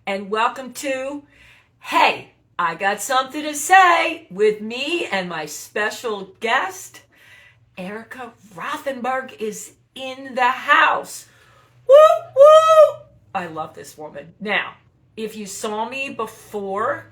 and welcome to Hey, I Got Something to Say with me and my special guest. Erika Rothenberger is in the house. Woo woo! I love this woman. Now, if you saw me before,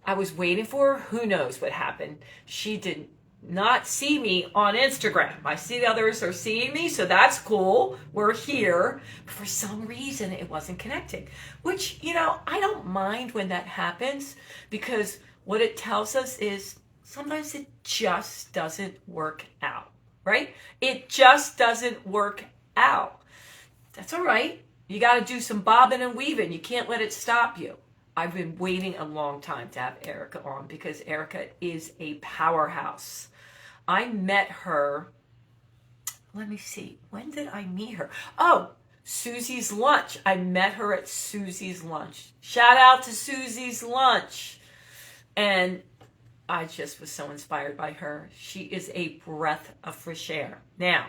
I was waiting for her. Who knows what happened? She did not see me on Instagram. I see the others are seeing me, so that's cool. We're here. But for some reason, it wasn't connecting, which, I don't mind when that happens because what it tells us is sometimes it just doesn't work out, right? It just doesn't work out. That's all right. You got to do some bobbing and weaving. You can't let it stop you. I've been waiting a long time to have Erika on because Erika is a powerhouse. I met her, let me see, when did I meet her? Oh, Susie's Lunch. I met her at Susie's Lunch. Shout out to Susie's Lunch. And I just was so inspired by her. She is a breath of fresh air. Now,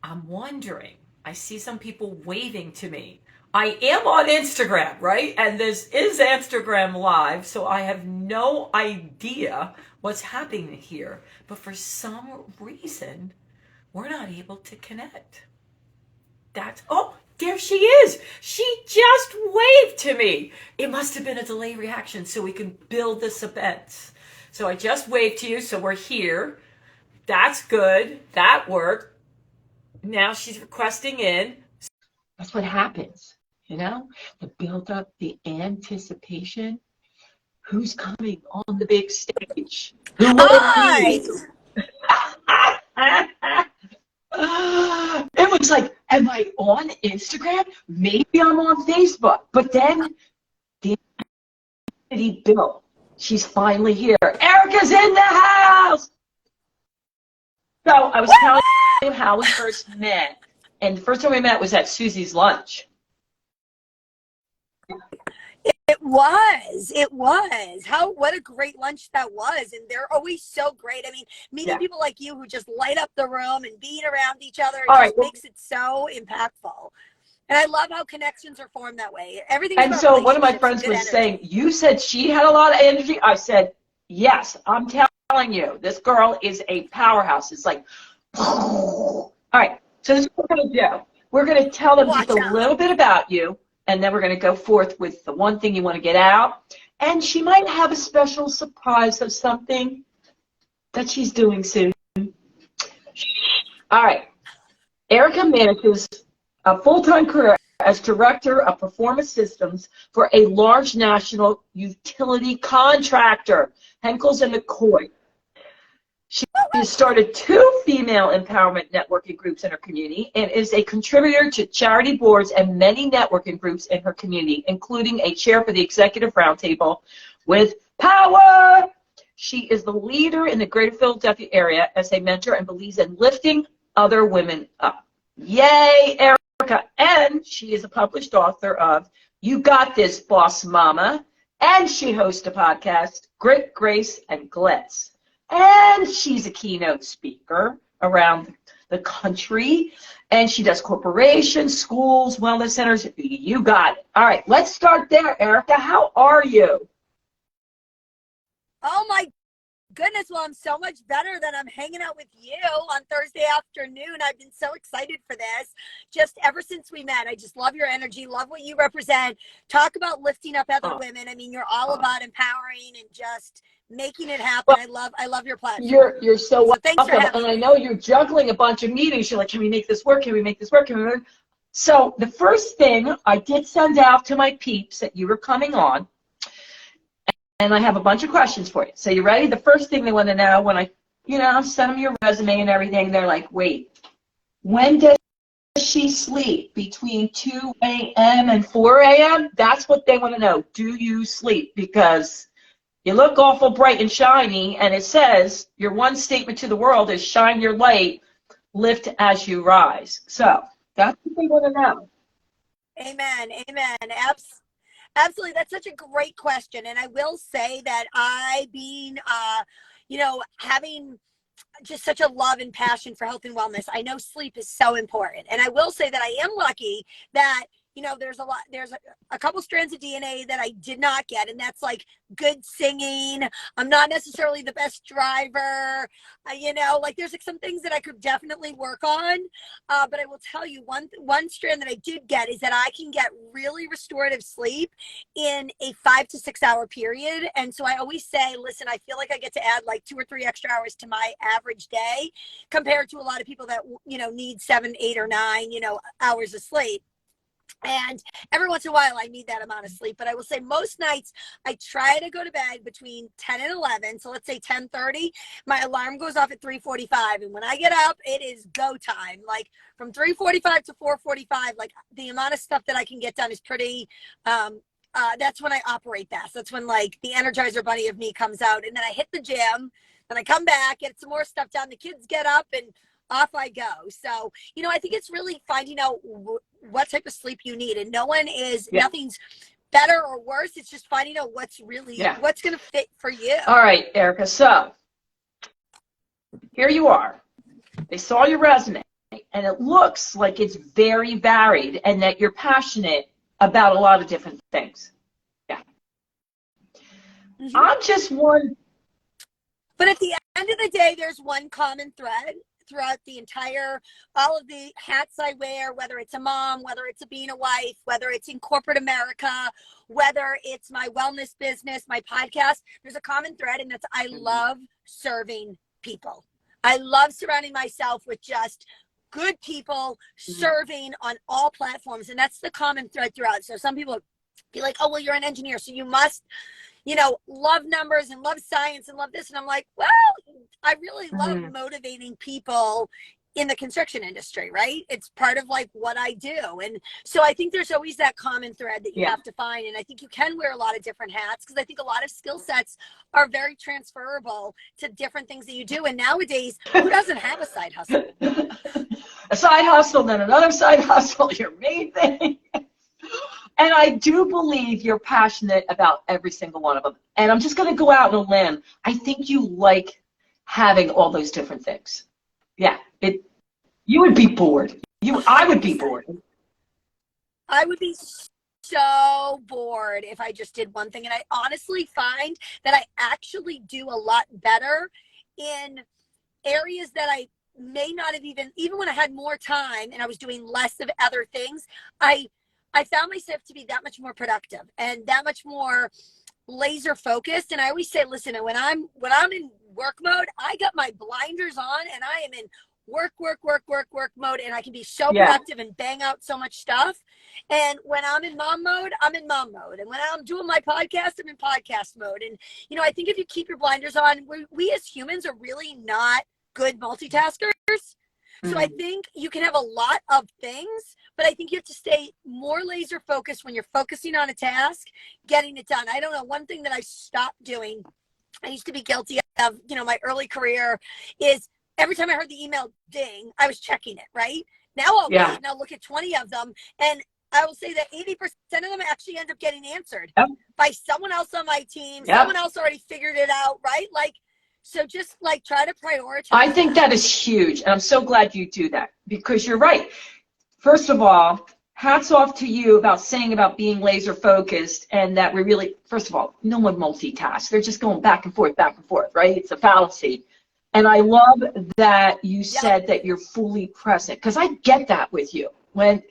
I'm wondering, I see some people waving to me. I am on Instagram, right? And this is Instagram Live, so I have no idea what's happening here. But for some reason, we're not able to connect. Oh, there she is. She just waved to me. It must have been a delay reaction so we can build this event. So I just waved to you, so we're here. That's good. That worked. Now she's requesting in. That's what happens, the build up, the anticipation. Who's coming on the big stage? Who will it be? It was like, am I on Instagram? Maybe I'm on Facebook. But then the activity built. She's finally here. Erika's in the house. So I was telling you how we first met. And the first time we met was at Susie's Lunch. It was. What a great lunch that was. And they're always so great. I mean, meeting people like you who just light up the room and being around each other, makes it so impactful. And I love how connections are formed that way. Everything. And so one of my friends was saying, you said she had a lot of energy. I said, yes, I'm telling you, this girl is a powerhouse. It's like, all right. So this is what we're going to do. We're going to tell them just a little bit about you, and then we're going to go forth with the one thing you want to get out. And she might have a special surprise of something that she's doing soon. All right. Erika manages a full-time career as Director of Performance Systems for a large national utility contractor, Henkels and McCoy. She has started 2 female empowerment networking groups in her community and is a contributor to charity boards and many networking groups in her community, including a chair for the Executive Roundtable with Power. She is the leader in the Greater Philadelphia area as a mentor and believes in lifting other women up. Yay, Erika. And she is a published author of You Got This, Boss Mama. And she hosts a podcast, Grit, Grace, and Glitz. And she's a keynote speaker around the country. And she does corporations, schools, wellness centers. You got it. All right, let's start there, Erika. How are you? Oh, my goodness. Well, I'm so much better than I'm hanging out with you on Thursday afternoon. I've been so excited for this. Just ever since we met, I just love your energy, love what you represent. Talk about lifting up other women. I mean, you're all about empowering and just making it happen. Well, I love your platform. You're so welcome. And I know you're juggling a bunch of meetings. You're like, can we make this work? Can we make this work? So the first thing I did send out to my peeps that you were coming on, and I have a bunch of questions for you. So you ready? The first thing they want to know when I send them your resume and everything, they're like, wait, when does she sleep? Between 2 a.m. and 4 a.m.? That's what they want to know. Do you sleep? Because you look awful bright and shiny, and it says your one statement to the world is shine your light, lift as you rise. So that's what they want to know. Amen. Absolutely. That's such a great question. And I will say that having just such a love and passion for health and wellness, I know sleep is so important. And I will say that I am lucky that there's a couple strands of DNA that I did not get. And that's like good singing. I'm not necessarily the best driver. Like there's like some things that I could definitely work on. But I will tell you one strand that I did get is that I can get really restorative sleep in a 5 to 6 hour period. And so I always say, listen, I feel like I get to add like 2 or 3 extra hours to my average day compared to a lot of people that, need 7, 8, or 9, hours of sleep. And every once in a while, I need that amount of sleep. But I will say most nights, I try to go to bed between 10 and 11. So let's say 10:30. My alarm goes off at 3:45. And when I get up, it is go time. Like from 3:45 to 4:45, like the amount of stuff that I can get done is pretty, that's when I operate best. That's when like the Energizer Bunny of me comes out. And then I hit the gym. Then I come back, get some more stuff done. The kids get up and off I go. So, I think it's really finding out what type of sleep you need. And nothing's better or worse. It's just finding out what's going to fit for you. All right, Erika. So here you are. They saw your resume and it looks like it's very varied and that you're passionate about a lot of different things. Yeah. Mm-hmm. I'm just one. But at the end of the day, there's one common thread throughout all of the hats I wear, whether it's a mom, whether it's being a wife, whether it's in corporate America, whether it's my wellness business, my podcast, there's a common thread, and that's I love serving people. I love surrounding myself with just good people serving on all platforms. And that's the common thread throughout. So some people be like, oh, well, you're an engineer, so you must love numbers and love science and love this. And I'm like, well, I really love motivating people in the construction industry, right? It's part of like what I do. And so I think there's always that common thread that you have to find. And I think you can wear a lot of different hats because I think a lot of skill sets are very transferable to different things that you do. And nowadays, who doesn't have a side hustle? A side hustle, then another side hustle, your main thing. And I do believe you're passionate about every single one of them. And I'm just going to go out on a limb. I think you like having all those different things. Yeah. You would be bored. I would be bored. I would be so bored if I just did one thing. And I honestly find that I actually do a lot better in areas that I may not have even when I had more time and I was doing less of other things, I found myself to be that much more productive and that much more laser focused. And I always say, listen, when I'm in work mode, I got my blinders on and I am in work mode, and I can be so productive and bang out so much stuff. And when I'm in mom mode, I'm in mom mode. And when I'm doing my podcast, I'm in podcast mode. And, I think if you keep your blinders on, we as humans are really not good multitaskers. So I think you can have a lot of things, but I think you have to stay more laser focused when you're focusing on a task, getting it done. I don't know. One thing that I stopped doing, I used to be guilty of, my early career, is every time I heard the email ding, I was checking it, right? Now I'll wait and I'll look at 20 of them. And I will say that 80% of them actually end up getting answered by someone else on my team. Someone else already figured it out, right? So just try to prioritize. I think that is huge. And I'm so glad you do that because you're right. First of all, hats off to you about being laser focused and that we really, first of all, no one multitasks. They're just going back and forth, right? It's a fallacy. And I love that you said that you're fully present because I get that with you. When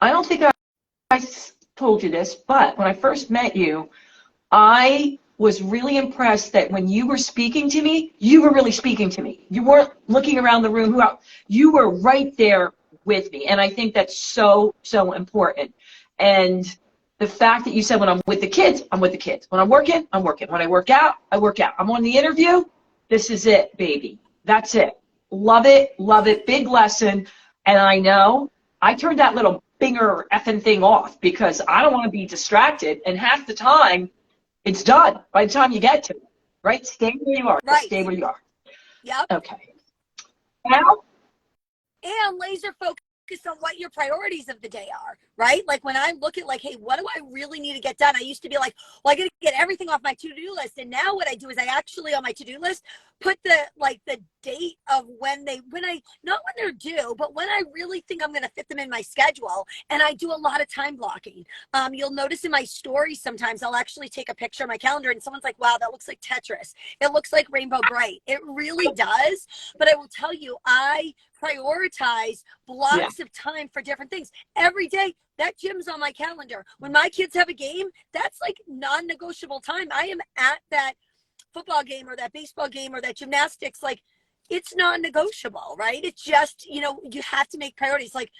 I don't think I told you this, but when I first met you, I was really impressed that when you were speaking to me, you were really speaking to me. You weren't looking around the room. You were right there with me. And I think that's so, so important. And the fact that you said when I'm with the kids, I'm with the kids. When I'm working, I'm working. When I work out, I work out. I'm on the interview. This is it, baby. That's it. Love it. Love it. Big lesson. And I know I turned that little binger effing thing off because I don't want to be distracted. And half the time, it's done by the time you get to it, right? Stay where you are. Right. Stay where you are. Yep. Okay. Now? And laser focus on what your priorities of the day are, right? Like when I look at like, hey, what do I really need to get done? I used to be like, well, I got to get everything off my to-do list. And now what I do is I actually on my to-do list put the date of not when they're due, but when I really think I'm going to fit them in my schedule. And I do a lot of time blocking. You'll notice in my stories sometimes I'll actually take a picture of my calendar and someone's like, wow, that looks like Tetris. It looks like Rainbow Bright. It really does. But I will tell you, I prioritize blocks of time for different things every day. That gym's on my calendar. When my kids have a game, that's like non-negotiable time. I am at that football game or that baseball game or that gymnastics. Like it's non-negotiable, right? It's just, you have to make priorities. Like,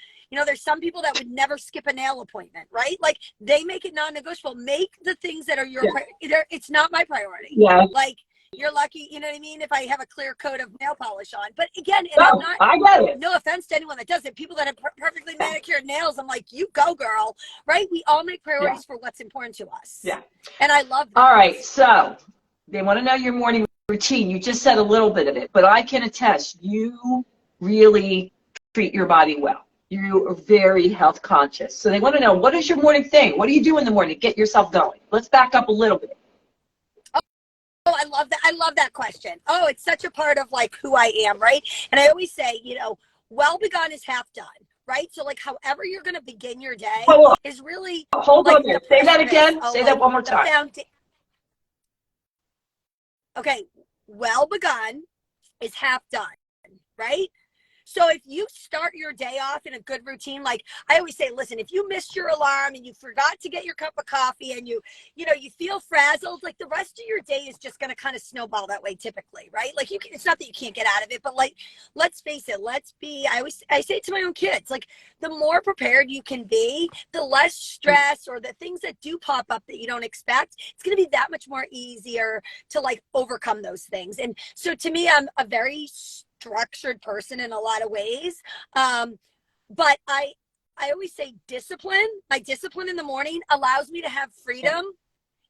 there's some people that would never skip a nail appointment, right? Like they make it non-negotiable. Make the things that are your it's not my priority. Yeah. Like you're lucky, you know what I mean? If I have a clear coat of nail polish on. But again, I get it. No offense to anyone that does it. People that have perfectly manicured nails, I'm like, you go, girl, right? We all make priorities for what's important to us. Yeah. And I love that. All right. So they want to know your morning routine. You just said a little bit of it, but I can attest you really treat your body well. You are very health conscious. So they want to know, what is your morning thing? What do you do in the morning to get yourself going? Let's back up a little bit. Oh, I love that. I love that question. Oh, it's such a part of like who I am, right? And I always say, well begun is half done, right? So like however you're going to begin your day is really hold like on there. Say that again. Say that one more time. Okay. Well begun is half done, right? So if you start your day off in a good routine, like I always say, listen, if you missed your alarm and you forgot to get your cup of coffee and you feel frazzled, like the rest of your day is just going to kind of snowball that way typically, right? Like it's not that you can't get out of it, but like, let's face it, I say it to my own kids, like the more prepared you can be, the less stress or the things that do pop up that you don't expect, it's going to be that much more easier to like overcome those things. And so to me, I'm a very structured person in a lot of ways. But I always say my discipline in the morning allows me to have freedom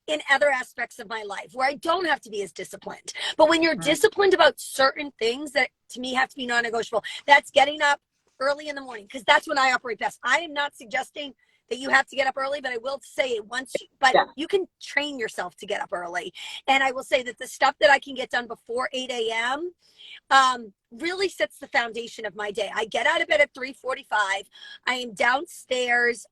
in other aspects of my life where I don't have to be as disciplined. But when you're disciplined about certain things that to me have to be non-negotiable, that's getting up early in the morning, because that's when I operate best. I am not suggesting that you have to get up early, but I will say you can train yourself to get up early. And I will say that the stuff that I can get done before 8 a.m. Really sets the foundation of my day. I get out of bed at 3:45. I am downstairs,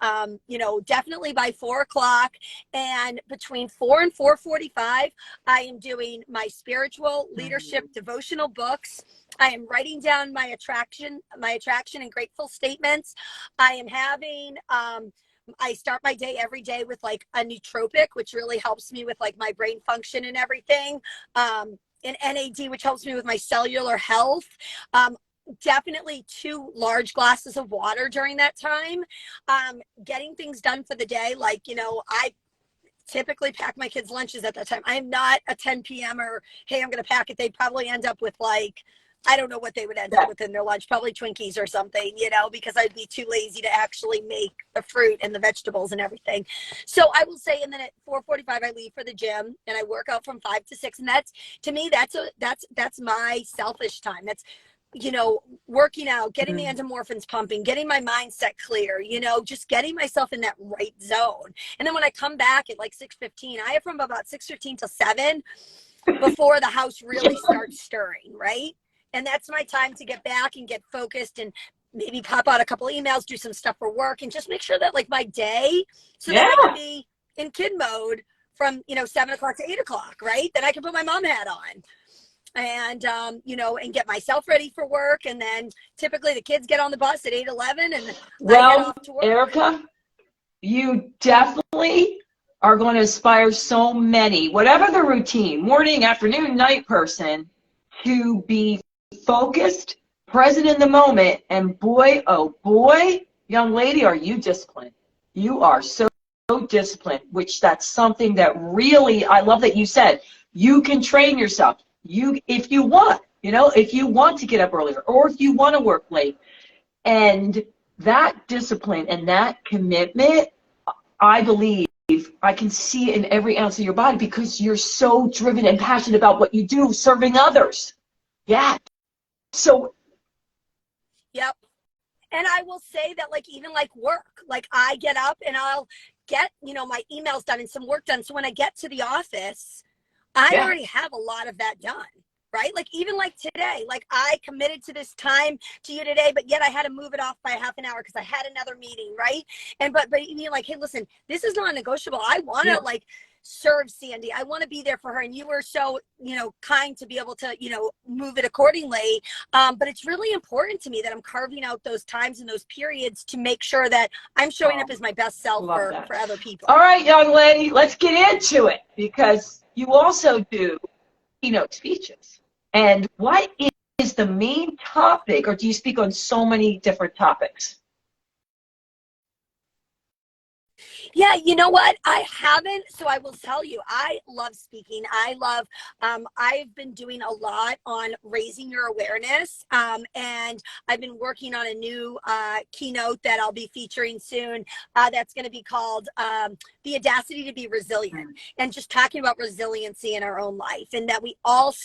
definitely by 4 o'clock. And between 4 and 4:45, I am doing my spiritual leadership devotional books. I am writing down my attraction and grateful statements. I am having, I start my day every day with like a nootropic, which really helps me with like my brain function and everything. An NAD, which helps me with my cellular health. Definitely 2 large glasses of water during that time. Getting things done for the day. Like, I typically pack my kids' lunches at that time. I am not a 10 p.m. or, hey, I'm going to pack it. They'd probably end up with like, I don't know what they would end up with in their lunch, probably Twinkies or something, because I'd be too lazy to actually make the fruit and the vegetables and everything. So I will say, and then at 4:45, I leave for the gym and I work out from 5 to 6. And that's, to me, that's my selfish time. That's, working out, getting the endorphins pumping, getting my mindset clear, just getting myself in that right zone. And then when I come back at like 6:15, I have from about 6:15 till 7 before the house really starts stirring, right? And that's my time to get back and get focused and maybe pop out a couple of emails, do some stuff for work, and just make sure that like my day, so that I can be in kid mode from, 7 o'clock to 8 o'clock, right? Then I can put my mom hat on and, and get myself ready for work. And then typically the kids get on the bus at 8:11 and I get off to work. Erika, you definitely are going to inspire so many, whatever the routine, morning, afternoon, night person, to be focused, present in the moment, and boy, oh boy, young lady, are you disciplined. You are so disciplined, which that's something that really, I love that you said, you can train yourself. If you want, if you want to get up earlier, or if you want to work late, and that discipline and that commitment, I believe, I can see it in every ounce of your body because you're so driven and passionate about what you do, serving others. Yeah. So. Yep. And I will say that, like, even like work, like I get up and I'll get, my emails done and some work done. So when I get to the office, I Yeah. already have a lot of that done. Right? Like even like today, like I committed to this time to you today, but yet I had to move it off by half an hour because I had another meeting, right? And but you're like, hey, listen, this is not negotiable. I want to Yeah. like serve Sandy. I want to be there for her. And you were so, kind to be able to, move it accordingly. But it's really important to me that I'm carving out those times and those periods to make sure that I'm showing up as my best self Love for, that. for other people. All right, young lady, let's get into it, because you also do keynote speeches. And what is the main topic, or do you speak on so many different topics? Yeah, you know what? I haven't. So I will tell you, I love speaking. I've been doing a lot on raising your awareness. And I've been working on a new keynote that I'll be featuring soon. That's going to be called The Audacity to be Resilient, and just talking about resiliency in our own life, and that we all,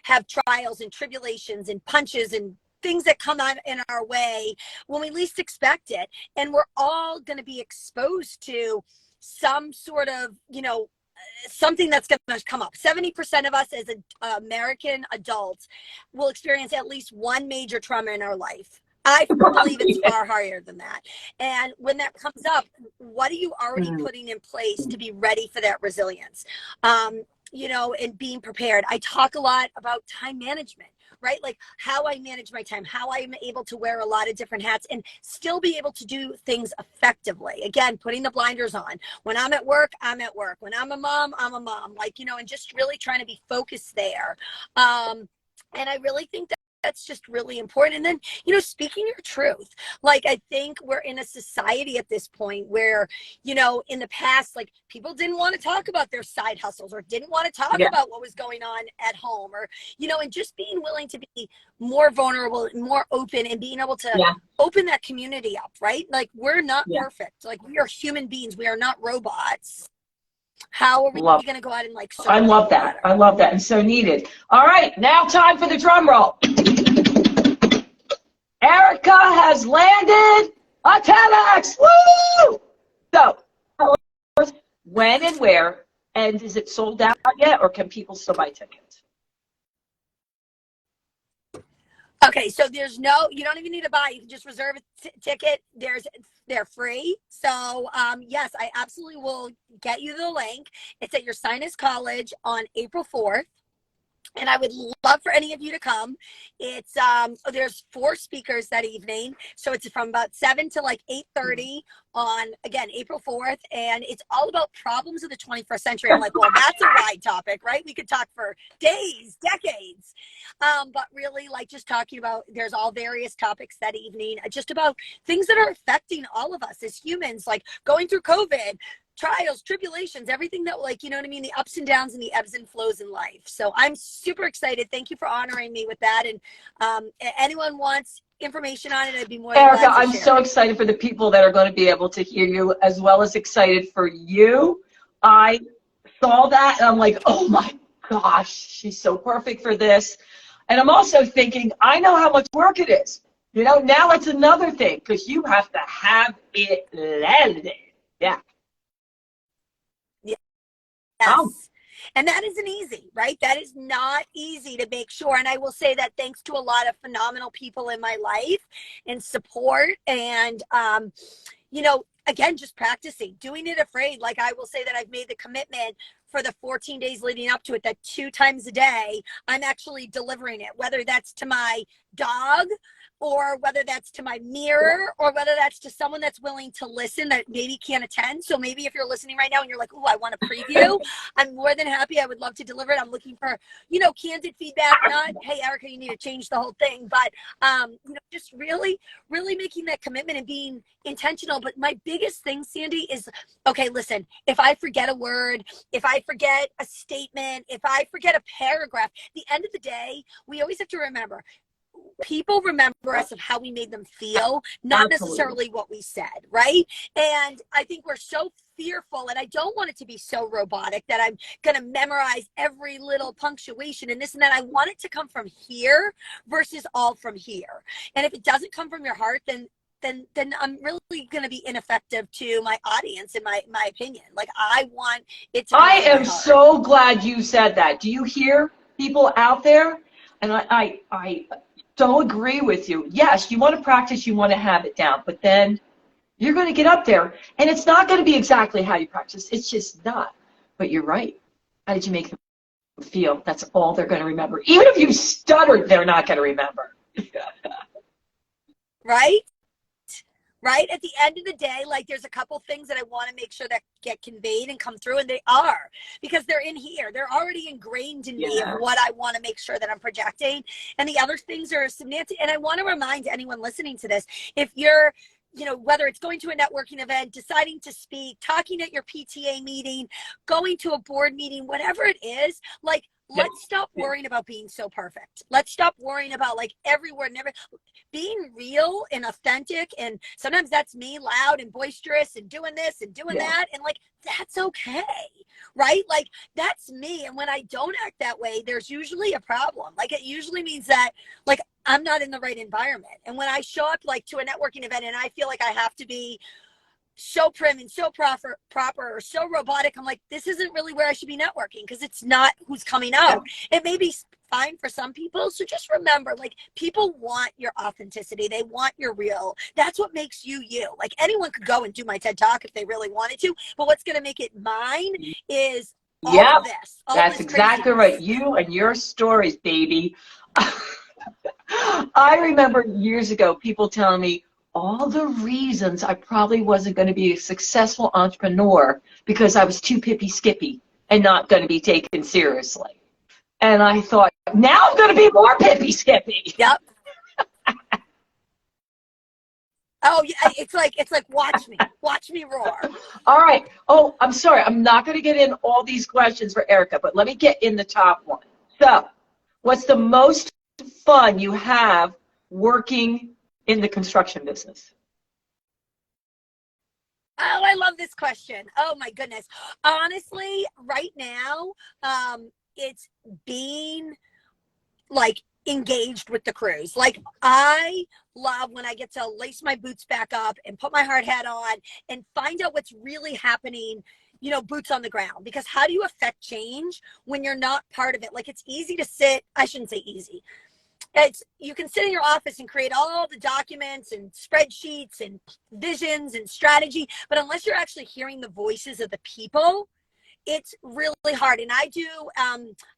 have trials and tribulations and punches and things that come on in our way when we least expect it. And we're all going to be exposed to some sort of, something that's going to come up. 70% of us as American adults will experience at least one major trauma in our life. I believe it's far higher than that. And when that comes up, what are you already putting in place to be ready for that resilience? And being prepared. I talk a lot about time management, right? Like how I manage my time, how I'm able to wear a lot of different hats and still be able to do things effectively. Again, putting the blinders on. When I'm at work, I'm at work. When I'm a mom, I'm a mom. Like, and just really trying to be focused there. And I really think that that's just really important. And then, speaking your truth. Like, I think we're in a society at this point where, in the past, like people didn't want to talk about their side hustles or didn't want to talk about what was going on at home, or, and just being willing to be more vulnerable and more open and being able to open that community up, right? Like we're not perfect. Like we are human beings. We are not robots. How are we going to go out and like serve I love people that. better? I love that, and so needed. All right, now time for the drum roll. Erika has landed a 10X. Woo! So, when and where, and is it sold out yet, or can people still buy tickets? Okay, so you don't even need to buy. You can just reserve a ticket. They're free. So, yes, I absolutely will get you the link. It's at your Sinus College on April 4th. And I would love for any of you to come. It's there's 4 speakers that evening, so it's from about 7 to like 8:30 on, again, April 4th, and it's all about problems of the 21st century. I'm like, well, that's a wide topic, right? We could talk for days, decades, but really, like, just talking about, there's all various topics that evening, just about things that are affecting all of us as humans, like going through COVID, trials, tribulations, everything that, like, you know what I mean? The ups and downs and the ebbs and flows in life. So I'm super excited. Thank you for honoring me with that. And anyone wants information on it, I'd be more than Erika, glad to I'm share so it. excited for the people that are going to be able to hear you, as well as excited for you. I saw that and I'm like, oh my gosh, she's so perfect for this. And I'm also thinking, I know how much work it is. Now it's another thing, because you have to have it landed. Yeah. Yes. And that isn't easy, right? That is not easy to make sure. And I will say that thanks to a lot of phenomenal people in my life and support and, again, just practicing, doing it afraid. Like I will say that I've made the commitment for the 14 days leading up to it that 2 times a day, I'm actually delivering it, whether that's to my dog or whether that's to my mirror or whether that's to someone that's willing to listen that maybe can't attend. So maybe if you're listening right now and you're like, oh, I want a preview, I'm more than happy. I would love to deliver it. I'm looking for, candid feedback, not, hey, Erika, you need to change the whole thing, but, just really, really making that commitment and being intentional. But my biggest thing, Sandy, is, okay, listen, if I forget a word, if I forget a statement, if I forget a paragraph, at the end of the day, we always have to remember, people remember us of how we made them feel, not necessarily what we said, right? And I think we're so fearful, and I don't want it to be so robotic that I'm going to memorize every little punctuation and this and that. I want it to come from here versus all from here. And if it doesn't come from your heart, then I'm really going to be ineffective to my audience, in my opinion. Like, I want it to come I from my am heart. so glad you said that. Do you hear people out there? And I so agree with you. Yes, you want to practice, you want to have it down, but then you're going to get up there, and it's not going to be exactly how you practice. It's just not. But you're right. How did you make them feel? That's all they're going to remember. Even if you stuttered, they're not going to remember. Right? Right? At the end of the day, like, there's a couple things that I want to make sure that get conveyed and come through, and they are, because they're in here. They're already ingrained in me of what I want to make sure that I'm projecting. And the other things are semantic. And I want to remind anyone listening to this, if you're, whether it's going to a networking event, deciding to speak, talking at your PTA meeting, going to a board meeting, whatever it is, like, let's stop worrying about being so perfect. Let's stop worrying about, like, every word and every, being real and authentic. And sometimes that's me, loud and boisterous and doing this and doing that. And, like, that's okay, right? Like, that's me. And when I don't act that way, there's usually a problem. Like, it usually means that, like, I'm not in the right environment. And when I show up, like, to a networking event and I feel like I have to be so prim and so proper or so robotic, I'm like, this isn't really where I should be networking, because it's not who's coming out. It may be fine for some people. So just remember, like, people want your authenticity. They want your real. That's what makes you you. Like, anyone could go and do my TED Talk if they really wanted to, but what's going to make it mine is all of this. That's exactly right. You and your stories, baby. I remember years ago people telling me all the reasons I probably wasn't going to be a successful entrepreneur because I was too pippy skippy and not going to be taken seriously. And I thought, now I'm going to be more pippy skippy. Yep. Oh, yeah. It's like, watch me roar. All right. Oh, I'm sorry. I'm not going to get in all these questions for Erika, but let me get in the top one. So, what's the most fun you have working in the construction business? Oh, I love this question. Oh my goodness. Honestly, right now, it's being, like, engaged with the crews. Like, I love when I get to lace my boots back up and put my hard hat on and find out what's really happening, boots on the ground. Because how do you affect change when you're not part of it? Like, it's easy to sit, I shouldn't say easy. You can sit in your office and create all the documents and spreadsheets and visions and strategy, but unless you're actually hearing the voices of the people, it's really hard. And I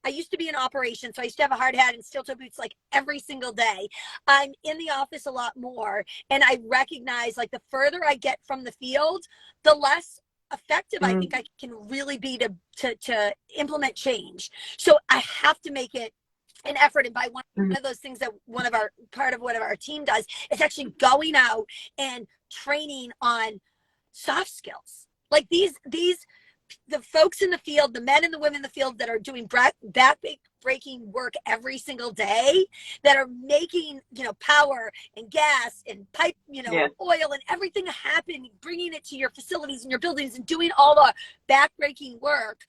used to be in operations, so I used to have a hard hat and steel-toe boots, like, every single day. I'm in the office a lot more, and I recognize, like, the further I get from the field, the less effective I think I can really be to implement change. So I have to make it an effort. And by one of those things that part of what our team does is actually going out and training on soft skills. Like, the folks in the field, the men and the women in the field that are doing back-breaking work every single day, that are making, power and gas and pipe, oil and everything happen, bringing it to your facilities and your buildings and doing all the back-breaking work.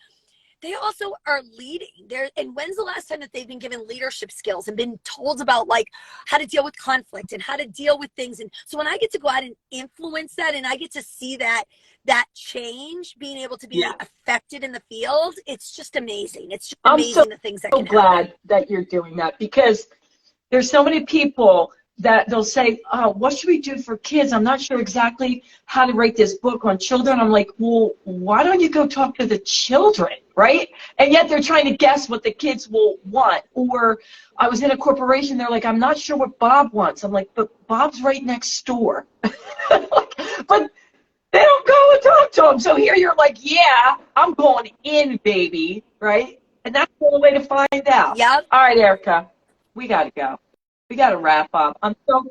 They also are leading there. And when's the last time that they've been given leadership skills and been told about, like, how to deal with conflict and how to deal with things? And so when I get to go out and influence that, and I get to see that change being able to be affected in the field, it's just amazing. It's just amazing the things that can happen. I'm so glad that you're doing that, because there's so many people that they'll say, oh, what should we do for kids? I'm not sure exactly how to write this book on children. I'm like, well, why don't you go talk to the children, right? And yet they're trying to guess what the kids will want. Or I was in a corporation, they're like, I'm not sure what Bob wants. I'm like, but Bob's right next door. But they don't go and talk to him. So here you're like, yeah, I'm going in, baby, right? And that's the only way to find out. Yep. All right, Erika, we got to go. We got to wrap up. I know.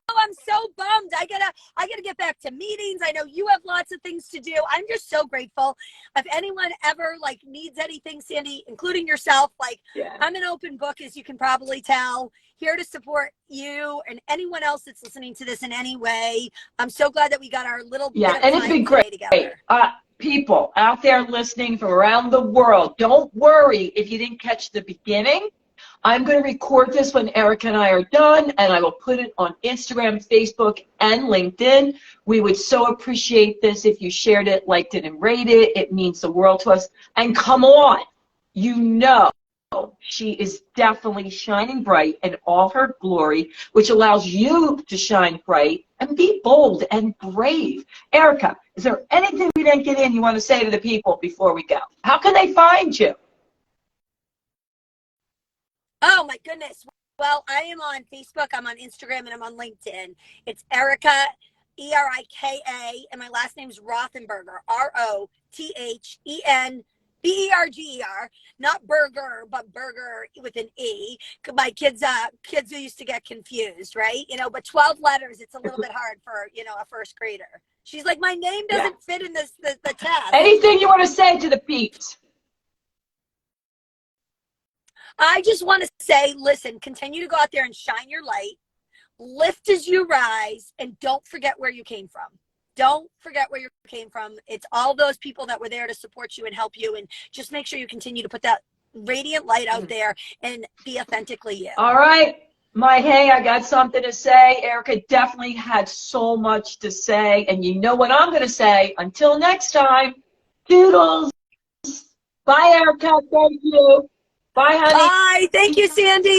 I'm so bummed. I gotta get back to meetings. I know you have lots of things to do. I'm just so grateful. If anyone ever like needs anything, Sandy, including yourself, like I'm an open book, as you can probably tell, here to support you and anyone else that's listening to this in any way. I'm so glad that we got our little bit of and it's time been today great. together. People out there listening from around the world, don't worry if you didn't catch the beginning. I'm going to record this when Erika and I are done, and I will put it on Instagram, Facebook, and LinkedIn. We would so appreciate this if you shared it, liked it, and rated it. It means the world to us. And come on, you know she is definitely shining bright in all her glory, which allows you to shine bright and be bold and brave. Erika, is there anything we didn't get in you want to say to the people before we go? How can they find you? Oh my goodness. Well, I am on Facebook, I'm on Instagram, and I'm on LinkedIn. It's Erika, Erika, and my last name's Rothenberger, Rothenberger. Not burger, but burger with an E. My kids who used to get confused, right? But 12 letters, it's a little bit hard for, a first grader. She's like, my name doesn't fit in the test. Anything you want to say to the peeps? I just want to say, listen, continue to go out there and shine your light. Lift as you rise, and don't forget where you came from. Don't forget where you came from. It's all those people that were there to support you and help you, and just make sure you continue to put that radiant light out there and be authentically you. All right. I got something to say. Erika definitely had so much to say, and you know what I'm going to say. Until next time, doodles. Bye, Erika. Thank you. Bye, honey. Bye. Thank you, Sandy.